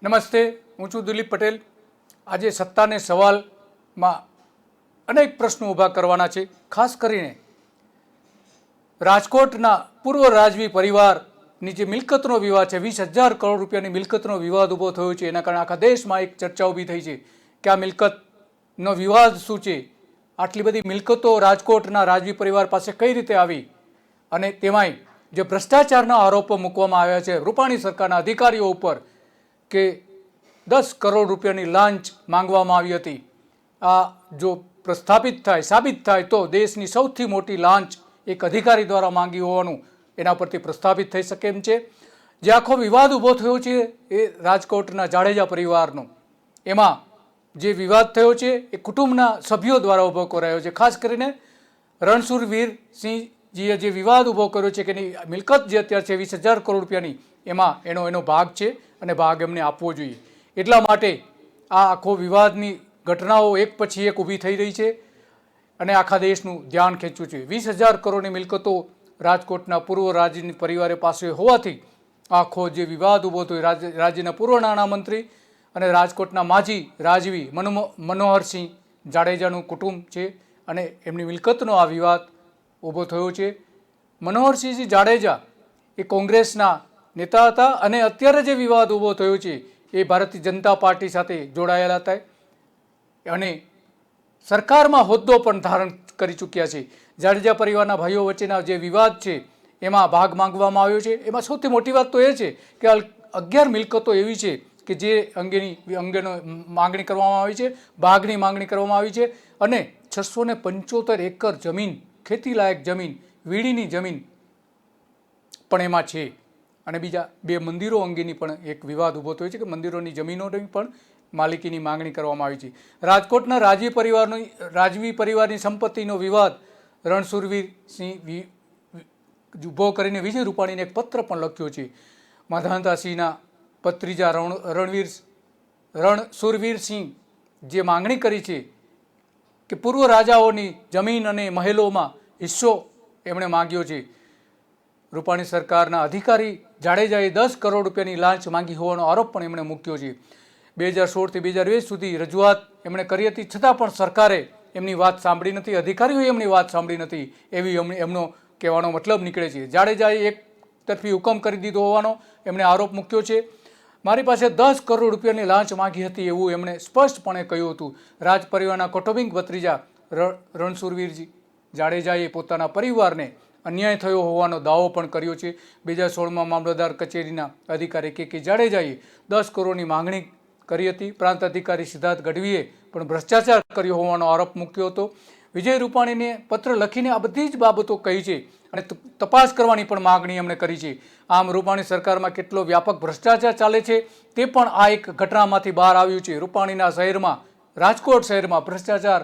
નમસ્તે, હું છું દિલીપ પટેલ। આજે સત્તાને સવાલમાં અનેક પ્રશ્નો ઊભા કરવાના છે। ખાસ કરીને રાજકોટના પૂર્વ રાજવી પરિવારની જે મિલકતનો વિવાદ છે, 20,000 કરોડ રૂપિયાની મિલકતનો વિવાદ ઊભો થયો છે। એના કારણે આખા દેશમાં એક ચર્ચા ઊભી થઈ છે કે આ મિલકતનો વિવાદ શું છે, આટલી બધી મિલકતો રાજકોટના રાજવી પરિવાર પાસે કઈ રીતે આવી, અને તેમાંય જે ભ્રષ્ટાચારના આરોપો મૂકવામાં આવ્યા છે રૂપાણી સરકારના અધિકારીઓ ઉપર કે 10 કરોડ રૂપિયાની લાંચ માંગવામાં આવી હતી। આ જો પ્રસ્થાપિત થાય, સાબિત થાય તો દેશની સૌથી મોટી લાંચ એક અધિકારી દ્વારા માંગી હોવાનું એના પરથી પ્રસ્થાપિત થઈ શકે એમ છે। જે આખો વિવાદ ઊભો થયો છે એ રાજકોટના જાડેજા પરિવારનો, એમાં જે વિવાદ થયો છે એ કુટુંબના સભ્યો દ્વારા ઊભો કરાયો છે। ખાસ કરીને રણછોડવીર સિંહજીએ જે વિવાદ ઊભો કર્યો છે કે એની મિલકત જે અત્યારે છે 20,000 કરોડ રૂપિયાની, એમાં એનો ભાગ છે અને ભાગ એમને આપવો જોઈએ। એટલા માટે આ આખો વિવાદની ઘટનાઓ એક પછી એક ઊભી થઈ રહી છે અને આખા દેશનું ધ્યાન ખેંચ્યું છે। 20,000 કરોડની મિલકતો રાજકોટના પૂર્વ રાજવી પરિવારે પાસે હોવાથી આખો જે વિવાદ ઊભો થયો, રાજ્યના પૂર્વ નાણામંત્રી અને રાજકોટના માજી રાજવી મનોહરસિંહ જાડેજાનું કુટુંબ છે અને એમની મિલકતનો આ વિવાદ ઊભો થયો છે। મનોહરસિંહજી જાડેજા એ કોંગ્રેસના નેતા હતા અને અત્યારે જે વિવાદ ઊભો થયો છે એ ભારતીય જનતા પાર્ટી સાથે જોડાયેલા હતા અને સરકારમાં હોદ્દો પણ ધારણ કરી ચૂક્યા છે। જાડેજા પરિવારના ભાઈઓ વચ્ચેના જે વિવાદ છે એમાં ભાગ માંગવામાં આવ્યો છે। એમાં સૌથી મોટી વાત તો એ છે કે 11 મિલકતો એવી છે કે જે અંગેનો માંગણી કરવામાં આવી છે, ભાગની માંગણી કરવામાં આવી છે અને 675 એકર જમીન, ખેતીલાયક જમીન, વીડીની જમીન પણ એમાં છે। અને બીજા 2 મંદિરો અંગેની પણ એક વિવાદ ઊભો થયો છે કે મંદિરોની જમીનોની પણ માલિકીની માંગણી કરવામાં આવી છે। રાજકોટના રાજવી પરિવારની સંપત્તિનો વિવાદ રણછોડવીર સિંહ ઊભો કરીને વિજય રૂપાણીને એક પત્ર પણ લખ્યો છે। માધાનતાસિંહના ભત્રીજા રણછોડવીર સિંહ જે માંગણી કરી છે કે પૂર્વ રાજાઓની જમીન અને મહેલોમાં હિસ્સો એમણે માંગ્યો છે। રૂપાણી સરકારના અધિકારી જાડેજાએ 10 કરોડ રૂપિયાની લાંચ માંગી હોવાનો આરોપ પણ એમણે મૂક્યો છે। 2016થી 2020 સુધી રજૂઆત એમણે કરી હતી, છતાં પણ સરકારે એમની વાત સાંભળી નથી, અધિકારીઓએ એમની વાત સાંભળી નથી, એવી એમનો કહેવાનો મતલબ નીકળે છે। જાડેજાએ એક તરફી હુકમ કરી દીધો હોવાનો એમણે આરોપ મૂક્યો છે। મારી પાસે 10 કરોડ રૂપિયાની લાંચ માંગી હતી એવું એમણે સ્પષ્ટપણે કહ્યું હતું। રાજ પરિવારના કૌટુંબિક ભત્રીજા રણછોડવીરજી જાડેજાએ પોતાના પરિવારને અન્યાય થયો હોવાનો દાવો પણ કર્યો છે। 2016માં મામલતદાર કચેરીના અધિકારી કે જાડેજાએ 10 કરોડની માંગણી કરી હતી। પ્રાંત અધિકારી સિદ્ધાર્થ ગઢવીએ પણ ભ્રષ્ટાચાર કર્યો હોવાનો આરોપ મૂક્યો હતો। વિજય રૂપાણીને પત્ર લખીને આ બધી જ બાબતો કહી છે અને તપાસ કરવાની પણ માગણી એમણે કરી છે। આમ રૂપાણી સરકારમાં કેટલો વ્યાપક ભ્રષ્ટાચાર ચાલે છે તે પણ આ એક ઘટનામાંથી બહાર આવ્યું છે। રૂપાણીના શહેરમાં, રાજકોટ શહેરમાં ભ્રષ્ટાચાર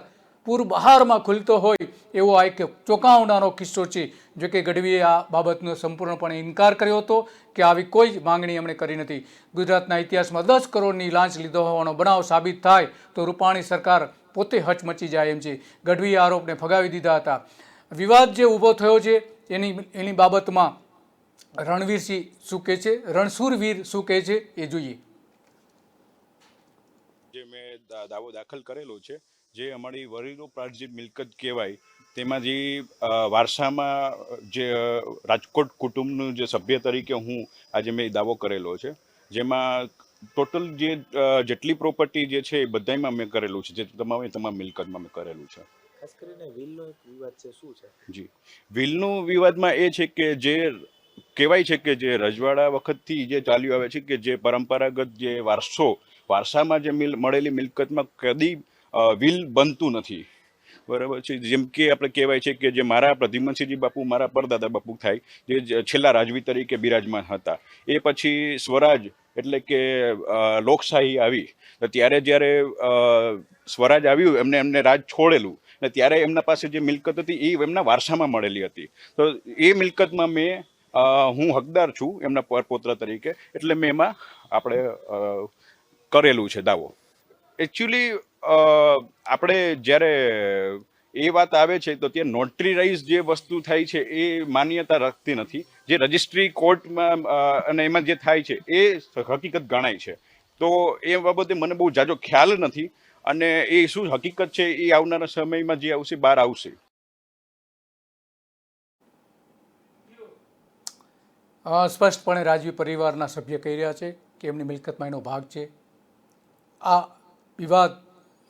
પૂર બહારમાં ખુલતો હોય એવો આ એક ચોંકાવનારો કિસ્સો છે। જો કે ગઢવીએ આ બાબતનો સંપૂર્ણપણે ઇનકાર કર્યો હતો કે આવી કોઈ જ માંગણી એમણે કરી નથી। ગુજરાતના ઇતિહાસમાં 10 કરોડની લાંચ લીધો હોવાનો બનાવ સાબિત થાય તો રૂપાણી સરકાર પોતે હચમચી જાય એમ છે। ગઢવીએ આરોપને ફગાવી દીધા હતા। વિવાદ જે ઊભો થયો છે એની બાબતમાં રણછોડવીર શું કહે છે એ જોઈએ। જે મેં દાવો દાખલ કરેલો છે, જે અમારી વડીલોપાર્જિત મિલકત કહેવાય, તેમાં જે વારસામાં જે રાજકોટ કુટુંબનું જે સભ્ય તરીકે હું આજે મેં દાવો કરેલો છે, જેમાં ટોટલ જેટલી પ્રોપર્ટી જે છે એ બધામાં મેં કરેલું છે, જે તમામ મિલકતમાં મેં કરેલું છે। ખાસ કરીને વિલનો એક વિવાદ છે, શું છે? જી, વિલનું વિવાદમાં એ છે કે જે કહેવાય છે કે જે રજવાડા વખતથી જે ચાલ્યું આવે છે કે જે પરંપરાગત જે વારસામાં જે મળેલી મિલકતમાં કદી વિલ બનતું નથી, બરાબર છે। જેમ કે આપણે કહેવાય છે કે જે મારા પ્રદ્યુમનસિંહજી બાપુ, મારા પરદાદા બાપુ થાય, જે છેલ્લા રાજવી તરીકે બિરાજમાન હતા, એ પછી સ્વરાજ એટલે કે લોકશાહી આવી, તો ત્યારે જ્યારે સ્વરાજ આવ્યું, એમને રાજ છોડેલું ને ત્યારે એમના પાસે જે મિલકત હતી એ એમના વારસામાં મળેલી હતી। તો એ મિલકતમાં હું હકદાર છું એમના પરપોત્ર તરીકે, એટલે મેં એમાં આપણે કરેલું છે દાવો। એકચ્યુઅલી આપણે જ્યારે એ વાત આવે છે તો ત્યાં નોટરીરાઇઝ જે વસ્તુ થાય છે એ માન્યતા રાખતી નથી। જે રજિસ્ટ્રી કોર્ટમાં અને એમાં જે થાય છે એ હકીકત ગણાય છે। તો એ બાબતે મને બહુ જાજો ખ્યાલ નથી, અને એ શું હકીકત છે એ આવનારા સમયમાં જે આવશે બહાર આવશે. સ્પષ્ટપણે રાજવી પરિવારના સભ્ય કહી રહ્યા છે કે એમની મિલકતમાં એનો ભાગ છે. આ વિવાદ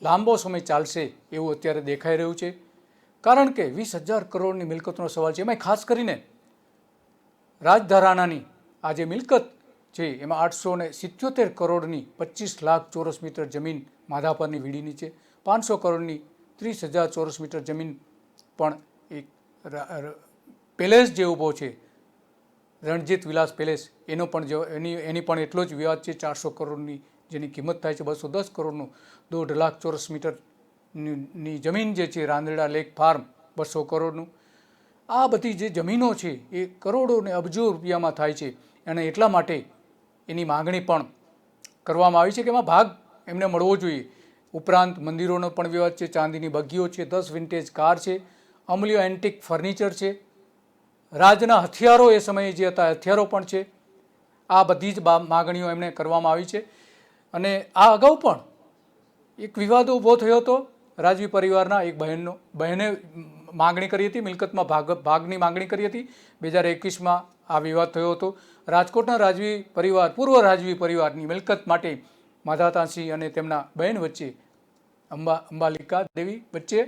લાંબો સમય ચાલશે એવું અત્યારે દેખાઈ રહ્યું છે, કારણ કે 20,000 કરોડની મિલકતનો સવાલ છે. એમાં ખાસ કરીને રાજધરાણાની આ જે મિલકત છે એમાં 877 કરોડની 25 લાખ ચોરસ મીટર જમીન માધાપરની વીડીની છે. 500 કરોડની 30,000 ચોરસ મીટર જમીન પણ એક પેલેસ જે ઊભો છે રણજીત વિલાસ પેલેસ, એનો પણ એની પણ એટલો જ વિવાદ છે. 400 કરોડની જેની કિંમત થાય છે 210 કરોડનું, 1.5 લાખ ચોરસ મીટરની જમીન જે છે રાંદરડા લેક ફાર્મ 200 કરોડનું. આ બધી જે જમીનો છે એ કરોડો ને અબજો રૂપિયામાં થાય છે, અને એટલા માટે એની માગણી પણ કરવામાં આવી છે કે એમાં ભાગ એમને મળવો જોઈએ. ઉપરાંત મંદિરોનો પણ વિવાદ છે, ચાંદીની બગીઓ છે, 10 વિન્ટેજ કાર છે, અમૂલ્ય એન્ટિક ફર્નિચર છે, રાજના હથિયારો એ સમયે જે હતા હથિયારો પણ છે. આ બધી જ માગણીઓ એમને કરવામાં આવી છે. અને આ અગાઉ પણ એક વિવાદ ઊભો થયો હતો રાજવી પરિવારના એક બહેને માગણી કરી હતી, મિલકતમાં ભાગની માગણી કરી હતી. 2021માં આ વિવાદ થયો હતો. રાજકોટના રાજવી પરિવાર, પૂર્વ રાજવી પરિવારની મિલકત માટે માધાતાસિંહ અને તેમના બહેન વચ્ચે અંબાલિકા દેવી વચ્ચે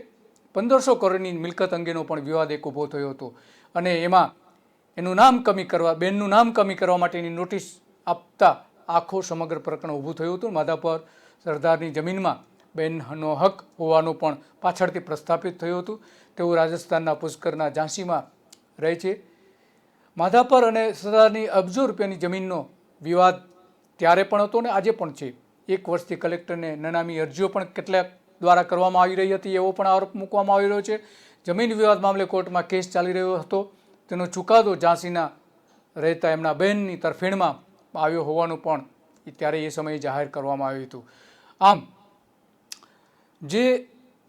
1500 કરોડની મિલકત અંગેનો પણ વિવાદ એક ઊભો થયો હતો, અને એમાં એનું નામ કમી કરવા, બહેનનું નામ કમી કરવા માટેની નોટિસ આપતા આખો સમગ્ર પ્રકરણ ઊભું થયું હતું. માધાપર સરદારની જમીનમાં બહેનનો હક હોવાનું પણ પાછળથી પ્રસ્થાપિત થયું હતું. તેઓ રાજસ્થાનના પુષ્કરના ઝાંસીમાં રહે છે. માધાપર અને સરદારની અબજો રૂપિયાની જમીનનો વિવાદ ત્યારે પણ હતો ને આજે પણ છે. 1 વર્ષથી કલેક્ટરને નનામી અરજીઓ પણ કેટલાક દ્વારા કરવામાં આવી રહી હતી, એવો પણ આરોપ મૂકવામાં આવી રહ્યો છે. જમીન વિવાદ મામલે કોર્ટમાં કેસ ચાલી રહ્યો હતો, તેનો ચુકાદો ઝાંસીના રહેતા એમના બહેનની તરફેણમાં આવ્યો હોવાનું પણ ત્યારે એ સમયે જાહેર કરવામાં આવ્યું હતું. આમ જે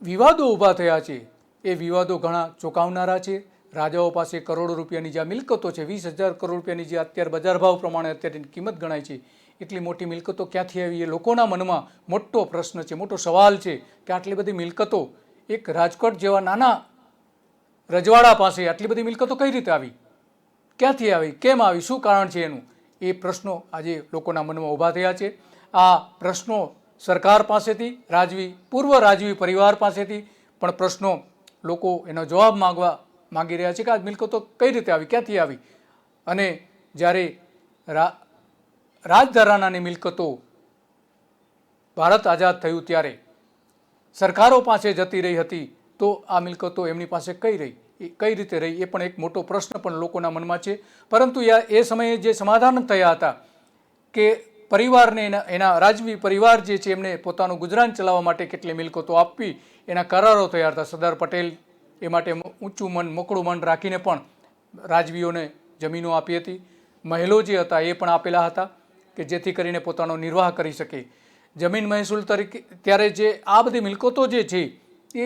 વિવાદો ઊભા થયા છે એ વિવાદો ઘણા ચોંકાવનારા છે. રાજાઓ પાસે કરોડો રૂપિયાની જે મિલકતો છે, 20,000 કરોડ રૂપિયાની જે અત્યારે બજાર ભાવ પ્રમાણે અત્યારે કિંમત ગણાય છે, એટલી મોટી મિલકતો ક્યાંથી આવી? એ લોકોના મનમાં મોટો પ્રશ્ન છે, મોટો સવાલ છે કે આટલી બધી મિલકતો એક રાજકોટ જેવા નાના રજવાડા પાસે આટલી બધી મિલકતો કઈ રીતે આવી, ક્યાંથી આવી, કેમ આવી, શું કારણ છે એનું? એ પ્રશ્નો આજે લોકોના મનમાં ઊભા થયા છે. આ પ્રશ્નો સરકાર પાસેથી, પૂર્વ રાજવી પરિવાર પાસેથી પણ પ્રશ્નો લોકો એનો જવાબ માંગી રહ્યા છે કે આ મિલકતો કઈ રીતે આવી, ક્યાંથી આવી. અને જ્યારે રાજધરાણાની મિલકતો ભારત આઝાદ થયું ત્યારે સરકારો પાસે જતી રહી હતી, તો આ મિલકતો એમની પાસે કઈ રીતે રહી, એ પણ એક મોટો પ્રશ્ન પણ લોકોના મનમાં છે. પરંતુ એ સમયે જે સમાધાન થયા હતા કે પરિવારને એના રાજવી પરિવાર જે છે એમને પોતાનું ગુજરાન ચલાવવા માટે કેટલી મિલકતો આપવી, એના કરારો થયા હતા. સરદાર પટેલ એ માટે ઊંચું મન, મોકળું મન રાખીને પણ રાજવીઓને જમીનો આપી હતી. મહેલો જે હતા એ પણ આપેલા હતા કે જેથી કરીને પોતાનો નિર્વાહ કરી શકે. જમીન મહેસૂલ તરીકે ત્યારે જે આ બધી મિલકતો જે છે એ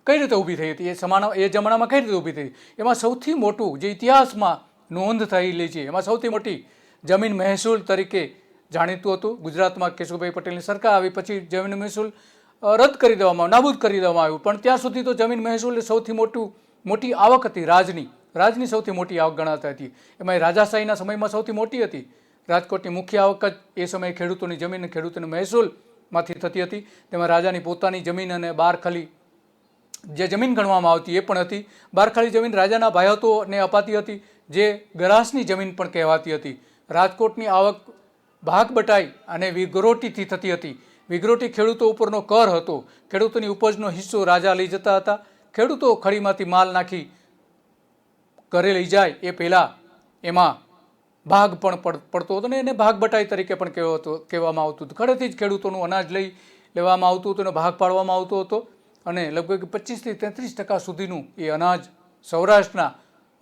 કઈ રીતે ઊભી થઈ હતી, એ જમાનામાં કઈ રીતે ઊભી થઈ? એમાં સૌથી મોટું જે ઇતિહાસમાં નોંધ થયેલી છે, એમાં સૌથી મોટી જમીન મહેસૂલ તરીકે જાણીતું હતું. ગુજરાતમાં કેશુભાઈ પટેલની સરકાર આવી પછી જમીન મહેસૂલ રદ કરી દેવામાં આવ્યું, નાબૂદ કરી દેવામાં આવ્યું. પણ ત્યાં સુધી તો જમીન મહેસૂલ સૌથી મોટી આવક હતી. રાજની સૌથી મોટી આવક ગણાતી હતી. એમાં રાજાશાહીના સમયમાં સૌથી મોટી હતી. રાજકોટની મુખ્ય આવક જ એ સમયે ખેડૂતોની જમીન, ખેડૂતોની મહેસૂલમાંથી થતી હતી. તેમાં રાજાની પોતાની જમીન અને બારખાલી જે જમીન ગણવામાં આવતી એ પણ હતી. બારખાલી જમીન રાજાના ભાઈઓને અપાતી હતી, જે ગરાસની જમીન પણ કહેવાતી હતી. રાજકોટની આવક ભાગ બટાઈ અને વિગરોટીથી થતી હતી. વિગરોટી ખેડૂતો ઉપરનો કર હતો. ખેડૂતોની ઉપજનો હિસ્સો રાજા લઈ જતા હતા. ખેડૂતો ખડીમાંથી માલ નાખી ઘરે લઈ જાય એ પહેલાં એમાં ભાગ પણ પડતો હતો ને એને ભાગ બટાઈ તરીકે પણ કહેવામાં આવતું હતું. ખડેથી જ ખેડૂતોનું અનાજ લેવામાં આવતું હતું અને ભાગ પાડવામાં આવતો હતો. અને લગભગ 25 થી 33% સુધીનું એ અનાજ સૌરાષ્ટ્રના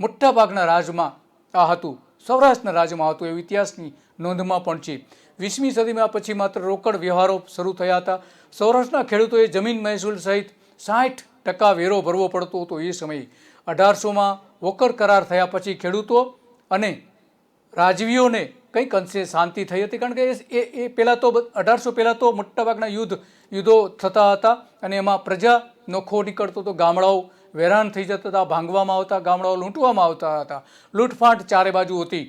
મોટાભાગના રાજમાં હતું. સૌરાષ્ટ્રના રાજ્યમાં હતું એવું ઇતિહાસની નોંધમાં પણ છે. 20મી સદીમાં પછી માત્ર રોકડ વ્યવહારો શરૂ થયા હતા. સૌરાષ્ટ્રના ખેડૂતોએ જમીન મહેસૂલ સહિત 60% વેરો ભરવો પડતો હતો એ સમયે. 1800માં વોકર કરાર થયા પછી ખેડૂતો અને રાજવીઓને કંઈક અંશે શાંતિ થઈ હતી, કારણ કે એ પહેલાં તો 1800 પહેલાં તો મોટાભાગના યુદ્ધો થતા હતા અને એમાં પ્રજાનો ખો નીકળતો હતો, ગામડાઓ વેરાન થઈ જતા હતા, ભાંગવામાં આવતા, ગામડાઓ લૂંટવામાં આવતા હતા, લૂંટફાટ ચારે બાજુ હતી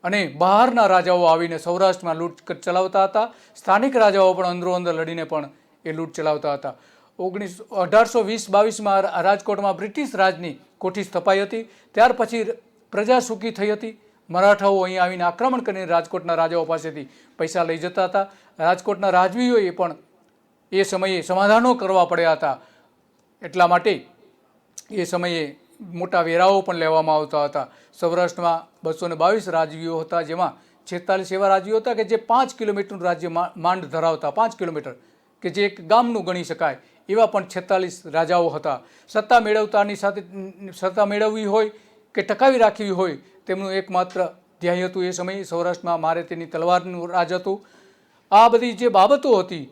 અને બહારના રાજાઓ આવીને સૌરાષ્ટ્રમાં લૂંટ ચલાવતા હતા. સ્થાનિક રાજાઓ પણ અંદરો અંદર લડીને પણ એ લૂંટ ચલાવતા હતા. 1820-22માં રાજકોટમાં બ્રિટિશ રાજની કોઠી સ્થપાઈ હતી. ત્યાર પછી પ્રજા સુખી થઈ હતી. મરાઠાઓ અહીં આવીને આક્રમણ કરીને રાજકોટના રાજાઓ પાસેથી પૈસા લઈ જતા હતા. રાજકોટના રાજવીઓએ પણ એ સમયે સમાધાનો કરવા પડ્યા હતા. એટલા માટે એ સમયે મોટા વેરાઓ પણ લેવામાં આવતા હતા. સૌરાષ્ટ્રમાં 222 રાજવીઓ હતા, જેમાં 46 એવા રાજવીઓ હતા કે જે 5 કિલોમીટરનું રાજ્ય માંડ ધરાવતા, 5 કિલોમીટર કે જે એક ગામનું ગણી શકાય એવા પણ 46 રાજાઓ હતા. સત્તા મેળવતાની સાથે સત્તા મેળવવી હોય કે ટકાવી રાખવી હોય તેમનું એકમાત્ર ધ્યેય હતું એ સમયે. સૌરાષ્ટ્રમાં મારે તેની તલવારનું રાજ હતું. આ બધી જે બાબતો હતી,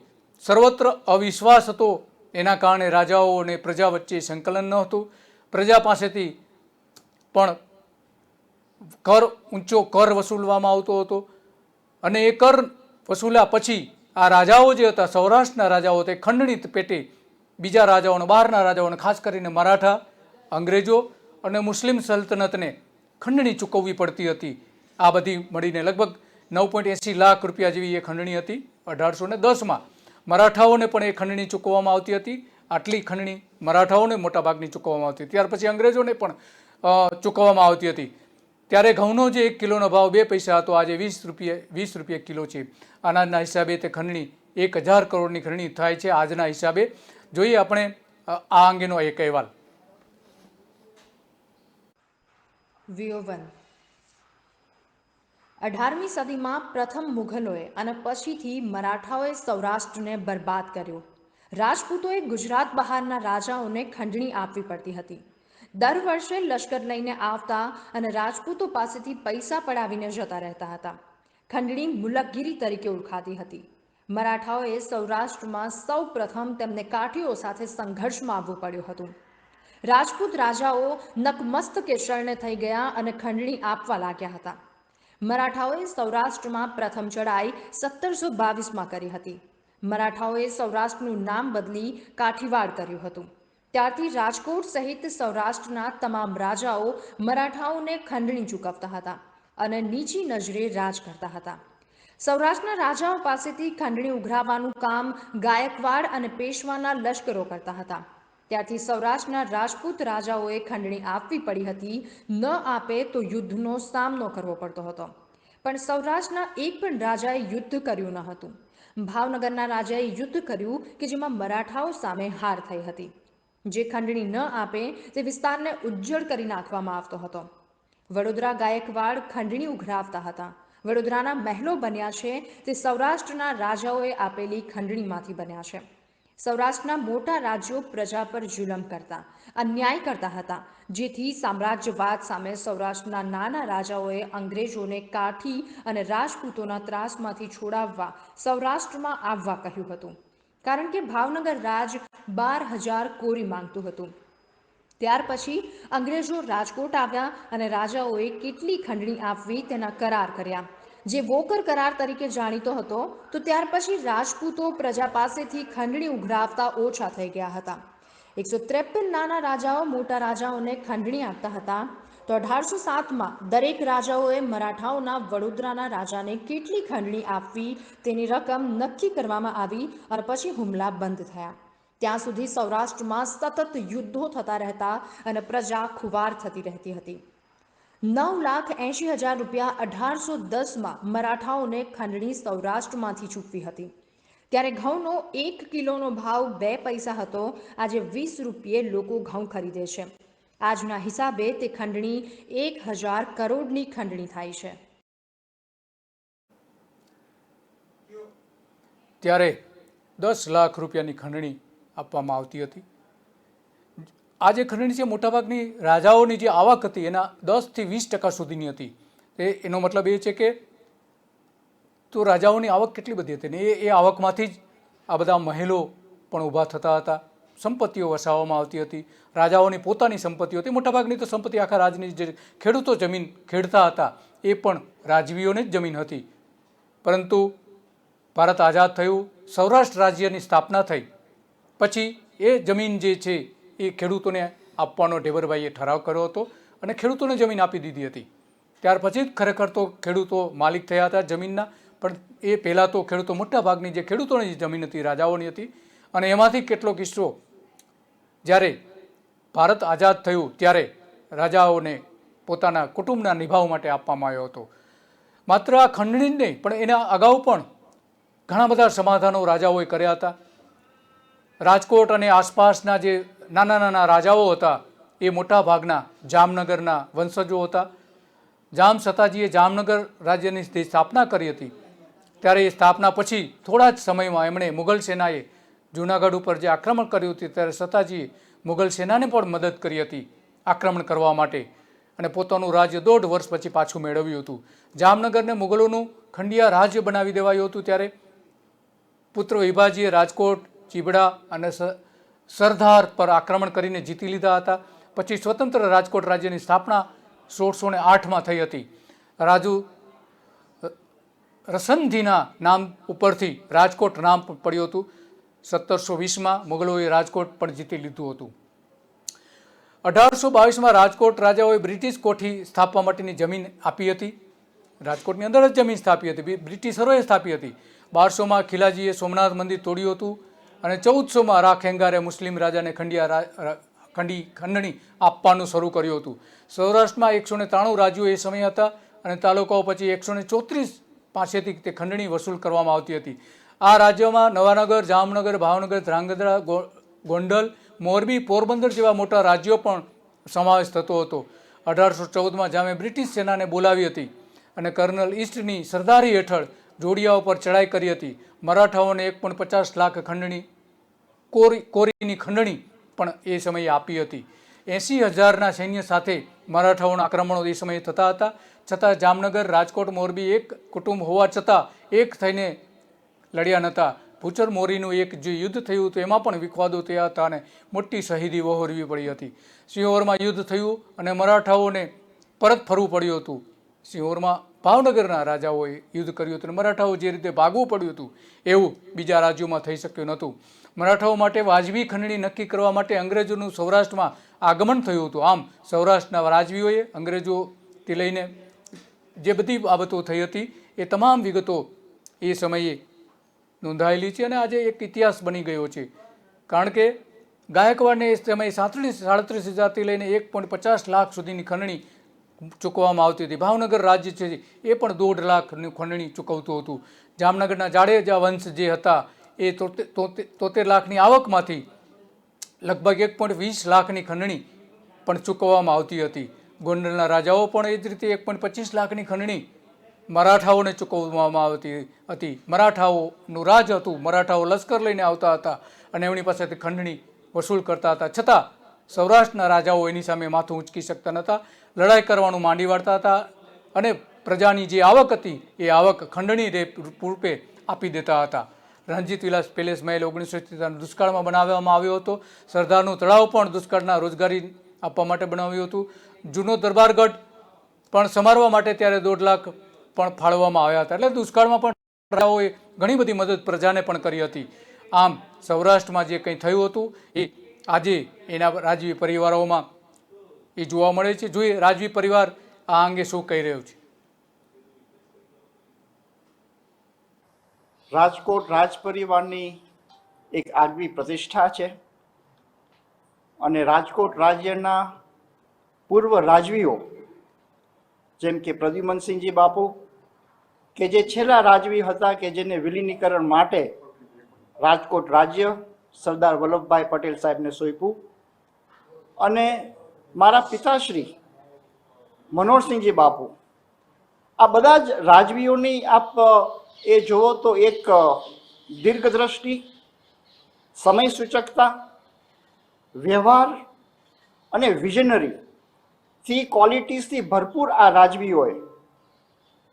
સર્વત્ર અવિશ્વાસ હતો. એના કારણે રાજાઓ અને પ્રજા વચ્ચે સંકલન ન હતું. પ્રજા પાસેથી પણ ઊંચો કર વસૂલવામાં આવતો હતો અને એ કર વસૂલ્યા પછી આ રાજાઓ જે હતા, સૌરાષ્ટ્રના રાજાઓ, તે ખંડણી પેટે બીજા રાજાઓને, બહારના રાજાઓને, ખાસ કરીને મરાઠા, અંગ્રેજો અને મુસ્લિમ સલ્તનતને ખંડણી ચૂકવવી પડતી હતી. આ બધી મળીને લગભગ 9.80 લાખ રૂપિયા જેવી એ ખંડણી હતી 1810માં. મરાઠાઓને પણ એ ખંડણી ચૂકવવામાં આવતી હતી. આટલી ખંડણી મરાઠાઓને મોટાભાગની ચૂકવવામાં આવતી. ત્યાર પછી અંગ્રેજોને પણ ચૂકવવામાં આવતી હતી. ત્યારે ઘઉંનો જે 1 કિલોનો ભાવ 2 પૈસા હતો, આજે 20 રૂપિયા કિલો છે. અનાજના હિસાબે તે ખંડણી 1000 કરોડની ખંડણી થાય છે આજના હિસાબે. જોઈએ આપણે આ અંગેનો એક અહેવાલ. VO1 18મી સદીમાં પ્રથમ મુઘલોએ અને પછીથી મરાઠાઓએ સૌરાષ્ટ્રને બરબાદ કર્યું. રાજપૂતોએ ગુજરાત બહારના રાજાઓને ખંડણી આપવી પડતી હતી. દર વર્ષે લશ્કર લઈને આવતા અને રાજપૂતો પાસેથી પૈસા પડાવીને જતા રહેતા હતા. ખંડણી મુલકગીરી તરીકે ઓળખાતી હતી. મરાઠાઓએ સૌરાષ્ટ્રમાં સૌ પ્રથમ તેમને કાઠીઓ સાથે સંઘર્ષમાં આવવું પડ્યું હતું. રાજપૂત રાજાઓ નકમસ્તકે શરણે થઈ ગયા અને ખંડણી આપવા લાગ્યા હતા. મરાઠાઓએ સૌરાષ્ટ્રમાં પ્રથમ ચડાઈ 1722માં કરી હતી. મરાઠાઓએ સૌરાષ્ટ્રનું નામ બદલી કાઠીવાડ કર્યું હતું. ત્યારથી રાજકોટ સહિત સૌરાષ્ટ્રના તમામ રાજાઓ મરાઠાઓને ખંડણી ચૂકવતા હતા અને નીચી નજરે રાજ કરતા હતા. સૌરાષ્ટ્રના રાજાઓ પાસેથી ખંડણી ઉઘરાવવાનું કામ ગાયકવાડ અને પેશવાના લશ્કરો કરતા હતા. ત્યારથી સૌરાષ્ટ્રના રાજપૂત રાજાઓએ ખંડણી આપવી પડી હતી. ન આપે તો યુદ્ધનો સામનો કરવો પડતો હતો. પણ સૌરાષ્ટ્રના એક પણ રાજાએ યુદ્ધ કર્યું ન હતું. ભાવનગરના રાજાએ યુદ્ધ કર્યું કે જેમાં મરાઠાઓ સામે હાર થઈ હતી. જે ખંડણી ન આપે તે વિસ્તારને ઉજ્જડ કરી નાખવામાં આવતો હતો. વડોદરા ગાયકવાડ ખંડણી ઉઘરાવતા હતા. વડોદરાના મહેલો બન્યા છે તે સૌરાષ્ટ્રના રાજાઓએ આપેલી ખંડણીમાંથી બન્યા છે. સૌરાષ્ટ્રના મોટા રાજ્યો પ્રજા પર જુલમ કરતા, અન્યાય કરતા હતા, જેથી સામ્રાજ્યવાદ સામે સૌરાષ્ટ્રના નાના રાજાઓએ અંગ્રેજોને કાઠી અને રાજપૂતોના ત્રાસમાંથી છોડાવવા સૌરાષ્ટ્રમાં આવવા કહ્યું હતું. કારણ કે ભાવનગર રાજ 12,000 કોરી માંગતું હતું. ત્યાર પછી અંગ્રેજો રાજકોટ આવ્યા અને રાજાઓએ કેટલી ખંડણી આપવી તેના કરાર કર્યા, જે વોકર કરાર તરીકે જાણીતો હતો. તો ત્યાર પછી રાજપૂતો પ્રજા પાસેથી ખંડણી ઉઘરાવતા ઓછા થઈ ગયા હતા. 153 નાના રાજાઓ મોટા રાજાઓને ખંડણી આપતા હતા. તો 1807માં દરેક રાજાઓએ મરાઠાઓના વડોદરાના રાજાને કેટલી ખંડણી આપવી તેની રકમ નક્કી કરવામાં આવી અને પછી હુમલા બંધ થયા. ત્યાં સુધી સૌરાષ્ટ્રમાં સતત યુદ્ધો થતા રહેતા અને પ્રજા ખુવાર થતી રહેતી હતી. 9,80,000 રૂપિયા 1810માં મરાઠાઓને ખંડણી સૌરાષ્ટ્રમાંથી ચૂકવી હતી. ત્યારે ઘઉંનો 1 કિલોનો ભાવ 2 પૈસા હતો. આજે 20 રૂપિયે લોકો ઘઉં ખરીદે છે. આજના હિસાબે તે ખંડણી 1,000 કરોડની ખંડણી થાય છે. ત્યારે 10 લાખ રૂપિયાની ખંડણી આપવામાં આવતી હતી. આ જે ખંડણી છે મોટાભાગની રાજાઓની જે આવક હતી એના 10થી 20% સુધીની હતી. એનો મતલબ એ છે કે તો રાજાઓની આવક કેટલી બધી હતી ને એ આવકમાંથી જ આ બધા મહેલો પણ ઊભા થતા હતા, સંપત્તિઓ વસાવવામાં આવતી હતી. રાજાઓની પોતાની સંપત્તિઓ હતી. મોટાભાગની તો સંપત્તિ આખા રાજની જે ખેડૂતો જમીન ખેડતા હતા એ પણ રાજવીઓની જ જમીન હતી. પરંતુ ભારત આઝાદ થયું, સૌરાષ્ટ્ર રાજ્યની સ્થાપના થઈ પછી એ જમીન જે છે એ ખેડૂતોને આપવાનો ઢેબરભાઈએ ઠરાવ કર્યો હતો અને ખેડૂતોને જમીન આપી દીધી હતી. ત્યાર પછી જ ખરેખર તો ખેડૂતો માલિક થયા હતા જમીનના, પણ એ પહેલાં તો ખેડૂતો મોટા ભાગની જે ખેડૂતોની જમીન હતી રાજાઓની હતી. અને એમાંથી કેટલો કિસ્સો જ્યારે ભારત આઝાદ થયું ત્યારે રાજાઓને પોતાના કુટુંબના નિભાવ માટે આપવામાં આવ્યો હતો. માત્ર આ ખંડણી જ નહીં પણ એના અગાઉ પણ ઘણા બધા સમાધાનો રાજાઓએ કર્યા હતા. રાજકોટ અને આસપાસના જે નાના નાના રાજાઓ હતા એ મોટા ભાગના જામનગરના વંશજો હતા. જામ સતાજીએ જામનગર રાજ્યની સ્થાપના કરી હતી. ત્યારે એ સ્થાપના પછી થોડા જ સમયમાં એમણે મુગલ સેનાએ જૂનાગઢ ઉપર જે આક્રમણ કર્યું હતું ત્યારે સતાજીએ મુગલ સેનાને પણ મદદ કરી હતી આક્રમણ કરવા માટે અને પોતાનું રાજ્ય 1.5 વર્ષ પછી પાછું મેળવ્યું હતું. જામનગરને મુગલોનું ખંડિયા રાજ્ય બનાવી દેવાયું હતું. ત્યારે પુત્ર વિભાજીએ રાજકોટ, ચીબડા અને સરદાર પર આક્રમણ કરીને જીતી લીધા હતા. પછી સ્વતંત્ર રાજકોટ રાજ્યની સ્થાપના 1608માં થઈ હતી. રાજુ રસંધીના નામ ઉપરથી રાજકોટ નામ પડ્યું હતું. 1720માં મુગલોએ રાજકોટ પણ જીતી લીધું હતું. 1822માં રાજકોટ રાજાઓએ બ્રિટિશ કોઠી સ્થાપવા માટેની જમીન આપી હતી. રાજકોટની અંદર જ જમીન સ્થાપી હતી, બ્રિટિશરોએ સ્થાપી હતી. 1200માં ખીલાજીએ સોમનાથ મંદિર તોડ્યું હતું અને 1400માં રા ખેંગારે મુસ્લિમ રાજાને ખંડણી આપવાનું શરૂ કર્યું હતું. સૌરાષ્ટ્રમાં 193 રાજ્યો એ સમયે હતા અને તાલુકાઓ પછી 134 પાસેથી તે ખંડણી વસૂલ કરવામાં આવતી હતી. આ રાજ્યોમાં નવાનગર, જામનગર, ભાવનગર, ધ્રાંગધ્રા, ગોંડલ, મોરબી, પોરબંદર જેવા મોટા રાજ્યો પણ સમાવેશ થતો હતો. 1814માં જામે બ્રિટિશ સેનાને બોલાવી હતી અને કર્નલ ઈસ્ટની સરદારી હેઠળ જોડિયા ઉપર ચડાઈ કરી હતી. મરાઠાઓને 1.50 લાખ ખંડણી કોરીની ખંડણી પણ એ સમયે આપી હતી. 80,000ના સૈન્ય સાથે મરાઠાઓના આક્રમણો એ સમયે થતા હતા. છતાં જામનગર, રાજકોટ, મોરબી એક કુટુંબ હોવા છતાં એક થઈને લડ્યા નહોતા. ભૂચર મોરીનું એક જે યુદ્ધ થયું હતું એમાં પણ વિખવાદો થયા હતા અને મોટી શહીદી વહોરવી પડી હતી. સિંહોરમાં યુદ્ધ થયું અને મરાઠાઓને પરત ફરવું પડ્યું હતું. સિંહોરમાં ભાવનગરના રાજાઓએ યુદ્ધ કર્યું હતું અને મરાઠાઓ જે રીતે ભાગવું પડ્યું હતું એવું બીજા રાજ્યોમાં થઈ શક્યું નહોતું. મરાઠાઓ માટે વાજબી ખંડણી નક્કી કરવા માટે અંગ્રેજોનું સૌરાષ્ટ્રમાં આગમન થયું હતું. આમ સૌરાષ્ટ્રના રાજવીઓએ અંગ્રેજોથી લઈને જે બધી બાબતો થઈ હતી એ તમામ વિગતો એ સમયે નોંધાયેલી છે અને આજે એક ઇતિહાસ બની ગયો છે. કારણ કે ગાયકવાડને એ સમયે 37,000થી લઈને 1.50 લાખ સુધીની ખંડણી ચૂકવવામાં આવતી હતી. ભાવનગર રાજ્ય છે એ પણ 1.5 લાખની ખંડણી ચૂકવતું હતું. જામનગરના જાડેજા વંશ જે હતા એ 73 લાખની આવકમાંથી લગભગ 1.20 લાખની ખંડણી પણ ચૂકવવામાં આવતી હતી. ગોંડલના રાજાઓ પણ એ જ રીતે 1.25 લાખની ખંડણી મરાઠાઓને ચૂકવવામાં આવતી હતી. મરાઠાઓનું રાજ હતું, મરાઠાઓ લશ્કર લઈને આવતા હતા અને એમની પાસેથી ખંડણી વસૂલ કરતા હતા. છતાં સૌરાષ્ટ્રના રાજાઓ એની સામે માથું ઊંચકી શકતા નહોતા, લડાઈ કરવાનું માંડી વાળતા હતા અને પ્રજાની જે આવક હતી એ આવક ખંડણી રૂપે આપી દેતા હતા. રણજીત વિલાસ પેલેસ મહેલ 1970 દુષ્કાળમાં બનાવવામાં આવ્યો હતો. સરદારનું તળાવ પણ દુષ્કાળના રોજગારી આપવા માટે બનાવ્યું હતું. જૂનો દરબારગઢ પણ સમારવા માટે ત્યારે 1.5 લાખ પણ ફાળવવામાં આવ્યા હતા. એટલે દુષ્કાળમાં પણ રાજાઓએ ઘણી બધી મદદ પ્રજાને પણ કરી હતી. આમ સૌરાષ્ટ્રમાં જે કંઈ થયું હતું એ આજે એના રાજવી પરિવારોમાં એ જોવા મળે છે. જોઈએ રાજવી પરિવાર આ અંગે શું કહી રહ્યું છે. રાજકોટ રાજ પરિવારની એક આગવી પ્રતિષ્ઠા છે અને રાજકોટ રાજ્યના પૂર્વ રાજવીઓ જેમ કે પ્રદ્યુમનસિંહજી બાપુ કે જે છેલ્લા રાજવી હતા કે જેને વિલીનીકરણ માટે રાજકોટ રાજ્ય સરદાર વલ્લભભાઈ પટેલ સાહેબને સોંપ્યું, અને મારા પિતાશ્રી મનોહરસિંહજી બાપુ, આ બધા જ રાજવીઓની આપ એ જુઓ તો એક દીર્ઘદ્રષ્ટિ, સમય સૂચકતા, વ્યવહાર અને વિઝનરી ક્વોલિટીઝથી ભરપૂર આ રાજવીઓએ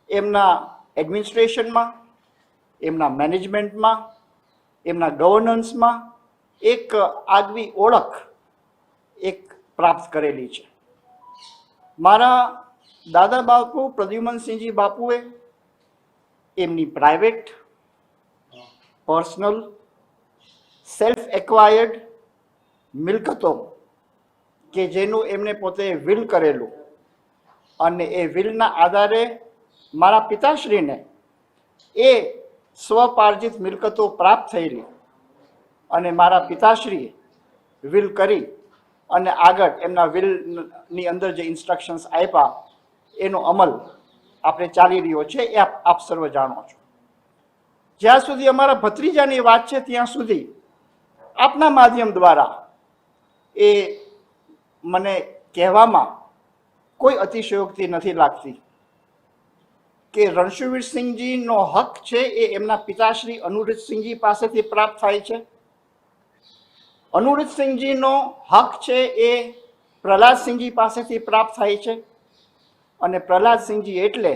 એમના એડમિનિસ્ટ્રેશનમાં, એમના મેનેજમેન્ટમાં, એમના ગવર્નન્સમાં એક આગવી ઓળખ એક પ્રાપ્ત કરેલી છે. મારા દાદા બાપુ પ્રદ્યુમનસિંહજી બાપુએ એમની પ્રાઇવેટ, પર્સનલ, સેલ્ફ એક્વાયર્ડ મિલકતો કે જેનું એમને પોતે વિલ કરેલું અને એ વિલના આધારે મારા પિતાશ્રીને એ સ્વપાર્જિત મિલકતો પ્રાપ્ત થયેલી અને મારા પિતાશ્રીએ વિલ કરી અને આગળ એમના વિલની અંદર જે ઇન્સ્ટ્રક્શન્સ આપ્યા એનો અમલ આપણે ચાલી રહ્યો છે એ આપ સર્વ જાણો છો. જ્યાં સુધી અમારા ભત્રીજાની વાત છે ત્યાં સુધી આપના માધ્યમ દ્વારા એ મને કહેવામાં કોઈ અતિશયોક્તિ નથી લાગતી કે રણછોડસિંહજીનો હક છે એ એમના પિતાશ્રી અનુરુદ્ધસિંહજી પાસેથી પ્રાપ્ત થાય છે. અનુરુદ્ધસિંહજીનો હક છે એ પ્રહલાદસિંહજી પાસેથી પ્રાપ્ત થાય છે અને પ્રહલાદસિંહજી એટલે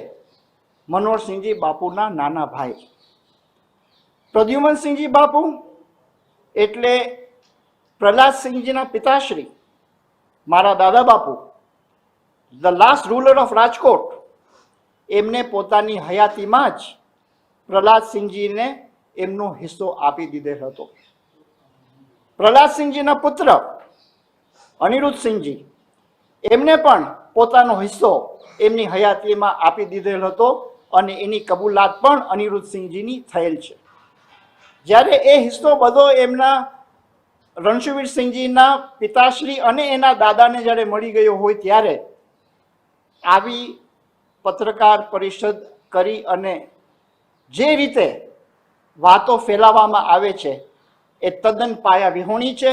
મનોહરસિંહજી બાપુના નાના ભાઈ. પ્રદ્યુમનસિંહજી બાપુ એટલે પ્રહલાદસિંહજીના પિતાશ્રી મારા દાદા બાપુ, the last ruler of Rajkot, એમને પોતાની હયાતીમાં જ પ્રહલાદસિંહજીને એમનો હિસ્સો આપી દીધેલ હતો. પ્રહલાદસિંહજીના પુત્ર અનિરુદ્ધસિંહજી એમને પણ પોતાનો હિસ્સો એમની હયાતીમાં આપી દીધેલ હતો અને એની કબૂલાત પણ અનિરુદ્ધસિંહજીની થયેલ છે. જ્યારે એ હિસ્સો બધો એમના રણછોડસિંહજીના પિતાશ્રી અને એના દાદાને જ્યારે મળી ગયો હોય ત્યારે આવી પત્રકાર પરિષદ કરી અને જે રીતે વાતો ફેલાવવામાં આવે છે એ તદ્દન પાયા વિહોણી છે.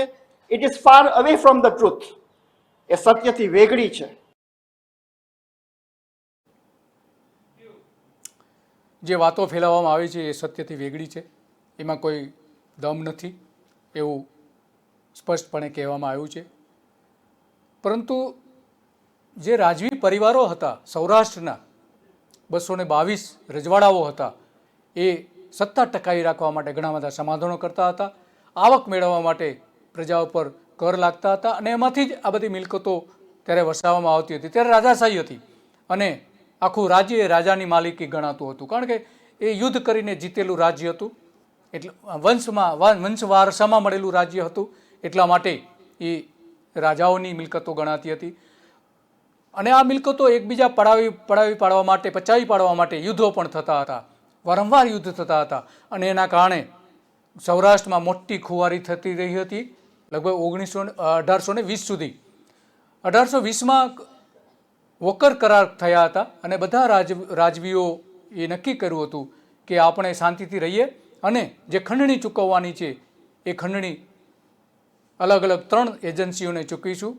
It is far away from the truth. એ સત્યથી વેગળી છે. જે વાતો ફેલાવવામાં આવે છે એ સત્યથી વેગળી છે, એમાં કોઈ દમ નથી એવું સ્પષ્ટપણે કહેવામાં આવ્યું છે. પરંતુ જે રાજવી પરિવારો હતા સૌરાષ્ટ્રના, 222 રજવાડાઓ હતા, એ સત્તા ટકાવી રાખવા માટે ઘણા બધા સમાધાનો કરતા હતા. આવક મેળવવા માટે પ્રજા ઉપર કર લાગતા હતા અને એમાંથી જ આ બધી મિલકતો ત્યારે વસાવવામાં આવતી હતી. ત્યારે રાજાશાહી હતી અને આખું રાજ્ય એ રાજાની માલિકી ગણાતું હતું, કારણ કે એ યુદ્ધ કરીને જીતેલું રાજ્ય હતું, એટલે વંશ વારસામાં મળેલું રાજ્ય હતું. એટલા માટે એ રાજાઓની મિલકતો ગણાતી હતી અને આ મિલકતો એકબીજા પચાવી પાડવા માટે યુદ્ધો પણ થતા હતા, વારંવાર યુદ્ધ થતા હતા અને એના કારણે સૌરાષ્ટ્રમાં મોટી ખુવારી થતી રહી હતી લગભગ 1820 સુધી. 1820માં વોકર કરાર થયા હતા અને બધા રાજવીઓ એ નક્કી કર્યું હતું કે આપણે શાંતિથી રહીએ અને જે ખંડણી ચૂકવવાની છે એ ખંડણી અલગ અલગ 3 એજન્સીઓને ચૂકવીશું.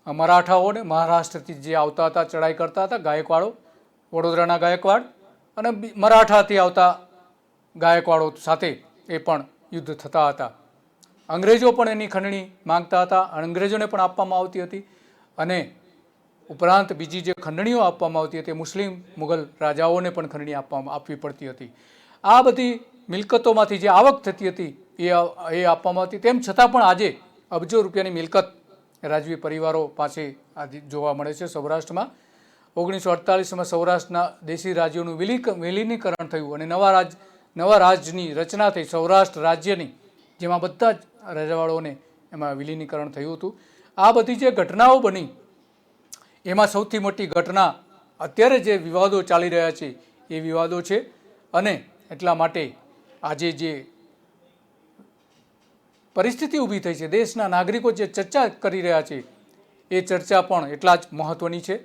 મરાઠાઓને મહારાષ્ટ્રથી જે આવતા હતા, ચડાઈ કરતા હતા, ગાયકવાડો, વડોદરાના ગાયકવાડ અને મરાઠાથી આવતા ગાયકવાડો સાથે એ પણ યુદ્ધ થતા હતા. અંગ્રેજો પણ એની ખંડણી માંગતા હતા, અંગ્રેજોને પણ આપવામાં આવતી હતી અને ઉપરાંત બીજી જે ખંડણીઓ આપવામાં આવતી હતી મુસ્લિમ મુગલ રાજાઓને પણ ખંડણી આપવી પડતી હતી. આ બધી મિલકતોમાંથી જે આવક થતી હતી એ આપવામાં આવતી. તેમ છતાં પણ આજે અબજો રૂપિયાની મિલકત રાજવી પરિવારો પાસે આજે જોવા મળે છે સૌરાષ્ટ્રમાં. 1948માં સૌરાષ્ટ્રના દેશી રાજ્યોનું વિલીનીકરણ થયું અને નવા રાજ્યની રચના થઈ, સૌરાષ્ટ્ર રાજ્યની, જેમાં બધા જ રજવાડોને એમાં વિલીનીકરણ થયું હતું. આ બધી જે ઘટનાઓ બની એમાં સૌથી મોટી ઘટના અત્યારે જે વિવાદો ચાલી રહ્યા છે એ વિવાદો છે અને એટલા માટે આજે જે પરિસ્થિતિ ઊભી થઈ છે, દેશના નાગરિકો જે ચર્ચા કરી રહ્યા છે એ ચર્ચા પણ એટલા જ મહત્ત્વની છે.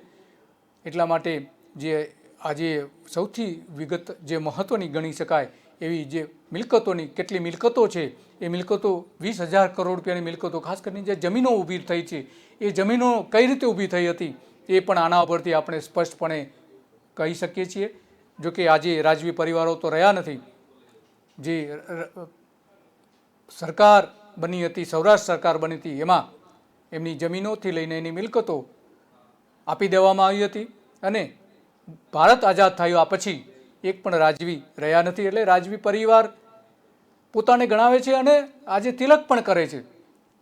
એટલા માટે જે આજે સૌથી વિગત જે મહત્ત્વની ગણી શકાય એવી જે મિલકતોની કેટલી મિલકતો છે એ મિલકતો 20,000 કરોડ રૂપિયાની મિલકતો, ખાસ કરીને જે જમીનો ઊભી થઈ છે એ જમીનો કઈ રીતે ઊભી થઈ હતી એ પણ આના ઉપરથી આપણે સ્પષ્ટપણે કહી શકીએ છીએ. જોકે આજે રાજવી પરિવારો તો રહ્યા નથી. જે સરકાર બની હતી, સૌરાષ્ટ્ર સરકાર બની હતી, એમાં એમની જમીનોથી લઈને એની મિલકતો આપી દેવામાં આવી હતી અને ભારત આઝાદ થયા પછી એક પણ રાજવી રહ્યા નથી. એટલે રાજવી પરિવાર પોતાને ગણાવે છે અને આજે તિલક પણ કરે છે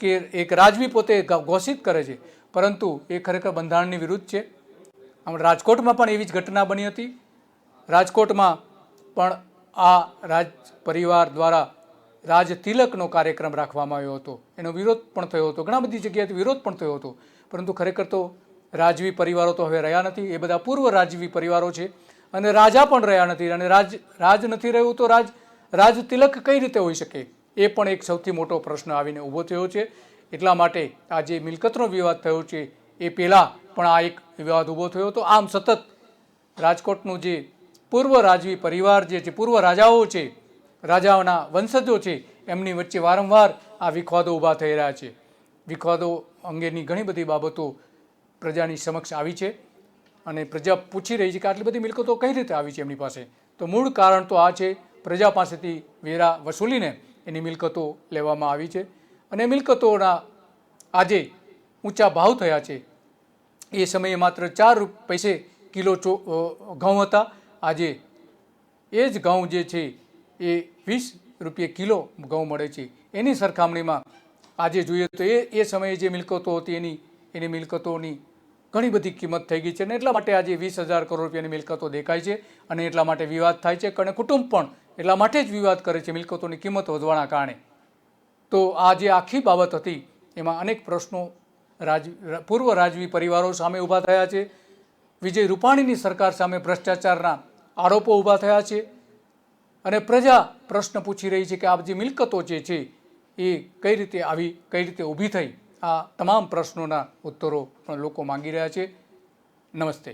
કે એક રાજવી પોતે ઘોષિત કરે છે, પરંતુ એ ખરેખર બંધારણની વિરુદ્ધ છે. આમ રાજકોટમાં પણ એવી જ ઘટના બની હતી. રાજકોટમાં પણ આ રાજ પરિવાર દ્વારા રાજ તિલકનો કાર્યક્રમ રાખવામાં આવ્યો હતો. એનો વિરોધ પણ થયો હતો, ઘણા બધી જગ્યાએથી વિરોધ પણ થયો હતો. પરંતુ ખરેખર તો રાજવી પરિવારો તો હવે રહ્યા નથી. એ બધા પૂર્વ રાજવી પરિવારો છે અને રાજા પણ રહ્યા નથી. અને રાજ નથી રહ્યું તો રાજ તિલક કઈ રીતે હોઈ શકે? એ પણ એક સૌથી મોટો પ્રશ્ન આવીને ઊભો થયો છે. એટલા માટે આ જે મિલકતનો વિવાદ થયો છે એ પહેલાં પણ આ એક વિવાદ ઊભો થયો હતો. આમ સતત રાજકોટનું જે પૂર્વ રાજવી પરિવાર જે છે, પૂર્વ રાજાઓ છે, રાજાઓના વંશજો છે, એમની વચ્ચે વારંવાર આ વિખવાદો ઊભા થઈ રહ્યા છે. વિખવાદો અંગેની ઘણી બધી બાબતો પ્રજાની સમક્ષ આવી છે અને પ્રજા પૂછી રહી છે કે આટલી બધી મિલકતો કઈ રીતે આવી છે એમની પાસે. તો મૂળ કારણ તો આ છે, પ્રજા પાસેથી વેરા વસૂલીને એની મિલકતો લેવામાં આવી છે અને મિલકતોના આજે ઊંચા ભાવ થયા છે. એ સમયે માત્ર 4 પૈસે કિલો ઘઉં હતા. આજે એ જ ઘઉં જે છે એ 20 રૂપિયે કિલો ઘઉં મળે છે. એની સરખામણીમાં આજે જોઈએ તો એ સમયે જે મિલકતો હતી એની મિલકતોની ઘણી બધી કિંમત થઈ ગઈ છે. અને એટલા માટે આજે 20,000 કરોડ રૂપિયાની મિલકતો દેખાય છે અને એટલા માટે વિવાદ થાય છે. અને કુટુંબ પણ એટલા માટે જ વિવાદ કરે છે મિલકતોની કિંમત વધવાના કારણે. તો આ જે આખી બાબત હતી એમાં અનેક પ્રશ્નો પૂર્વ રાજવી પરિવારો સામે ઊભા થયા છે. વિજય રૂપાણીની સરકાર સામે ભ્રષ્ટાચારના આરોપો ઊભા થયા છે અને પ્રજા પ્રશ્ન પૂછી રહી છે કે આ જે મિલકતો જે છે એ કઈ રીતે આવી, કઈ રીતે ઊભી થઈ. આ તમામ પ્રશ્નોના ઉત્તરો પણ લોકો માંગી રહ્યા છે. નમસ્તે.